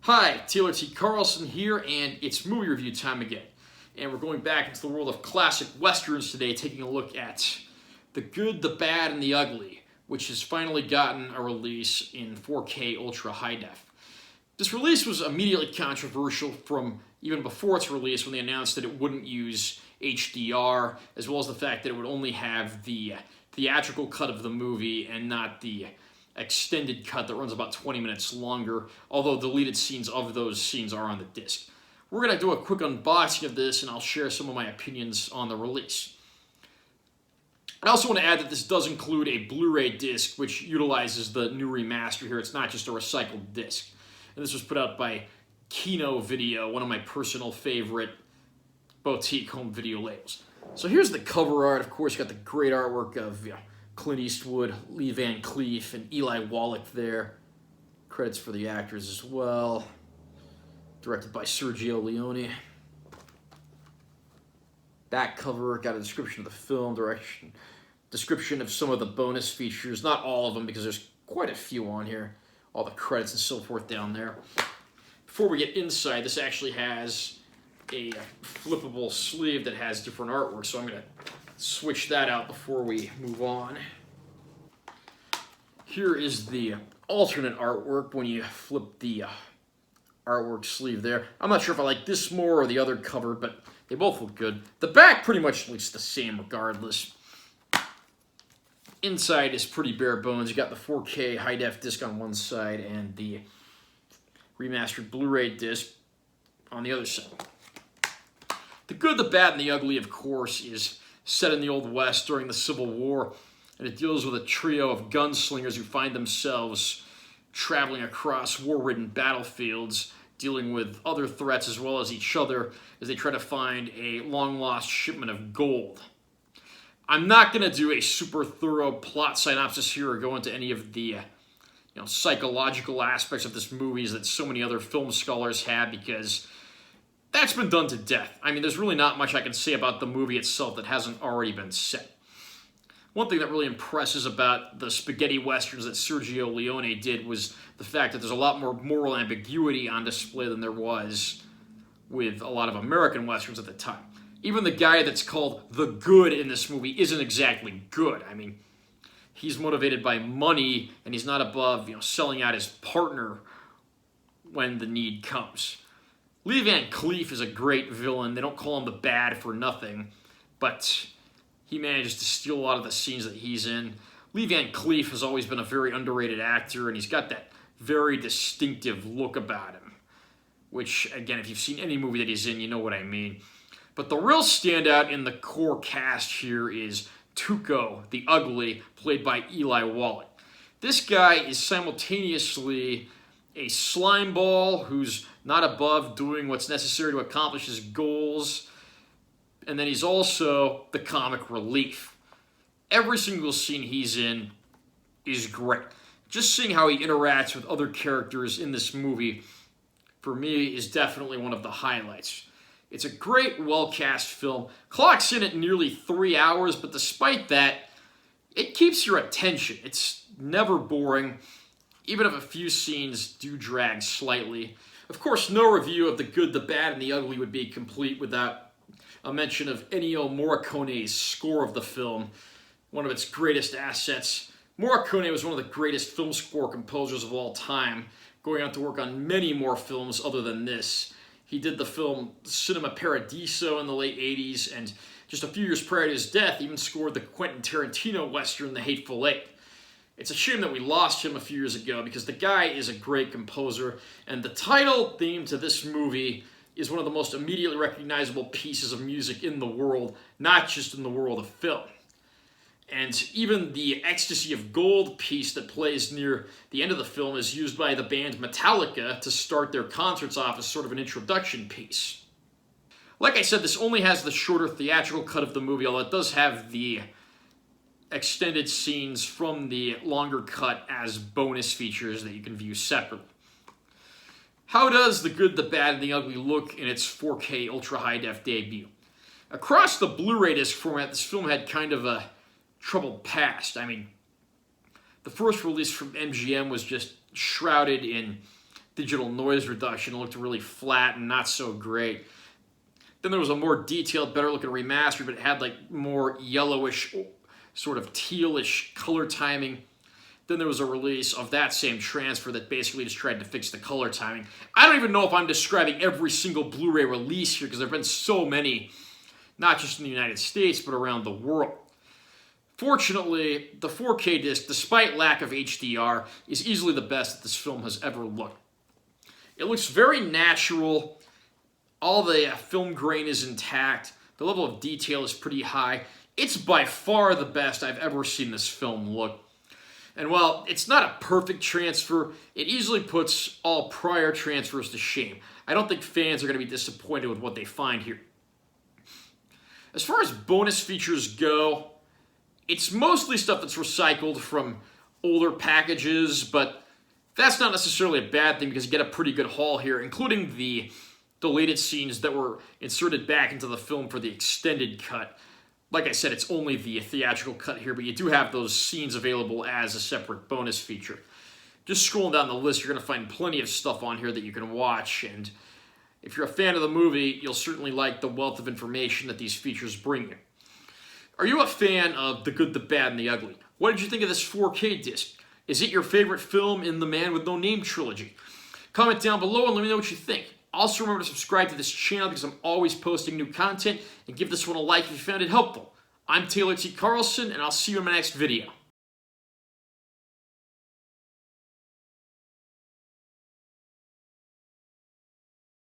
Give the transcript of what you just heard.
Hi, Taylor T. Carlson here, and it's movie review time again. And we're going back into the world of classic westerns today, taking a look at The Good, the Bad, and the Ugly, which has finally gotten a release in 4K Ultra High Def. This release was immediately controversial from even before its release when they announced that it wouldn't use HDR, as well as the fact that it would only have the theatrical cut of the movie and not the extended cut that runs about 20 minutes longer, although deleted scenes of those scenes are on the disc. We're going to do a quick unboxing of this, and I'll share some of my opinions on the release. I also want to add that this does include a Blu-ray disc, which utilizes the new remaster here. It's not just a recycled disc. And this was put out by Kino Video, one of my personal favorite boutique home video labels. So here's the cover art. Of course, you got the great artwork of Clint Eastwood, Lee Van Cleef, and Eli Wallach there. Credits for the actors as well. Directed by Sergio Leone. Back cover got a description of the film, description of some of the bonus features. Not all of them, because there's quite a few on here. All the credits and so forth down there. Before we get inside, this actually has a flippable sleeve that has different artwork, so I'm going to switch that out before we move on. Here is the alternate artwork when you flip the artwork sleeve there. I'm not sure if I like this more or the other cover, but they both look good. The back pretty much looks the same regardless. Inside is pretty bare bones. You got the 4K high-def disc on one side and the remastered Blu-ray disc on the other side. The Good, the Bad, and the Ugly, of course, is set in the Old West during the Civil War, and it deals with a trio of gunslingers who find themselves traveling across war-ridden battlefields, dealing with other threats as well as each other as they try to find a long-lost shipment of gold. I'm not going to do a super thorough plot synopsis here or go into any of the psychological aspects of this movie that so many other film scholars have, because that's been done to death. I mean, there's really not much I can say about the movie itself that hasn't already been said. One thing that really impresses about the spaghetti westerns that Sergio Leone did was the fact that there's a lot more moral ambiguity on display than there was with a lot of American westerns at the time. Even the guy that's called the Good in this movie isn't exactly good. I mean, he's motivated by money, and he's not above selling out his partner when the need comes. Lee Van Cleef is a great villain. They don't call him the Bad for nothing, but he manages to steal a lot of the scenes that he's in. Lee Van Cleef has always been a very underrated actor, and he's got that very distinctive look about him, which, again, if you've seen any movie that he's in, you know what I mean. But the real standout in the core cast here is Tuco, the Ugly, played by Eli Wallach. This guy is simultaneously a slimeball who's not above doing what's necessary to accomplish his goals, and then he's also the comic relief. Every single scene he's in is great. Just seeing how he interacts with other characters in this movie, for me, is definitely one of the highlights. It's a great, well-cast film. Clocks in at nearly 3 hours, but despite that, it keeps your attention. It's never boring, even if a few scenes do drag slightly. Of course, no review of The Good, the Bad, and the Ugly would be complete without a mention of Ennio Morricone's score of the film, one of its greatest assets. Morricone was one of the greatest film score composers of all time, going on to work on many more films other than this. He did the film Cinema Paradiso in the late 80s, and just a few years prior to his death, even scored the Quentin Tarantino western, The Hateful Eight. It's a shame that we lost him a few years ago, because the guy is a great composer, and the title theme to this movie is one of the most immediately recognizable pieces of music in the world, not just in the world of film. And even the Ecstasy of Gold piece that plays near the end of the film is used by the band Metallica to start their concerts off as sort of an introduction piece. Like I said, this only has the shorter theatrical cut of the movie, although it does have the extended scenes from the longer cut as bonus features that you can view separately. How does The Good, the Bad, and the Ugly look in its 4K Ultra High Def debut? Across the Blu-ray disc format, this film had kind of a troubled past. I mean, the first release from MGM was just shrouded in digital noise reduction. It looked really flat and not so great. Then there was a more detailed, better looking remaster, but it had like more yellowish, sort of tealish color timing. Then there was a release of that same transfer that basically just tried to fix the color timing. I don't even know if I'm describing every single Blu-ray release here because there have been so many, not just in the United States, but around the world. Fortunately, the 4K disc, despite lack of HDR, is easily the best that this film has ever looked. It looks very natural. All the film grain is intact. The level of detail is pretty high. It's by far the best I've ever seen this film look. And while it's not a perfect transfer, it easily puts all prior transfers to shame. I don't think fans are going to be disappointed with what they find here. As far as bonus features go, it's mostly stuff that's recycled from older packages, but that's not necessarily a bad thing because you get a pretty good haul here, including the deleted scenes that were inserted back into the film for the extended cut. Like I said, it's only the theatrical cut here, but you do have those scenes available as a separate bonus feature. Just scrolling down the list, you're going to find plenty of stuff on here that you can watch, and if you're a fan of the movie, you'll certainly like the wealth of information that these features bring you. Are you a fan of The Good, the Bad, and the Ugly? What did you think of this 4K disc? Is it your favorite film in the Man with No Name trilogy? Comment down below and let me know what you think. Also, remember to subscribe to this channel because I'm always posting new content, and give this one a like if you found it helpful. I'm Taylor T. Carlson, and I'll see you in my next video.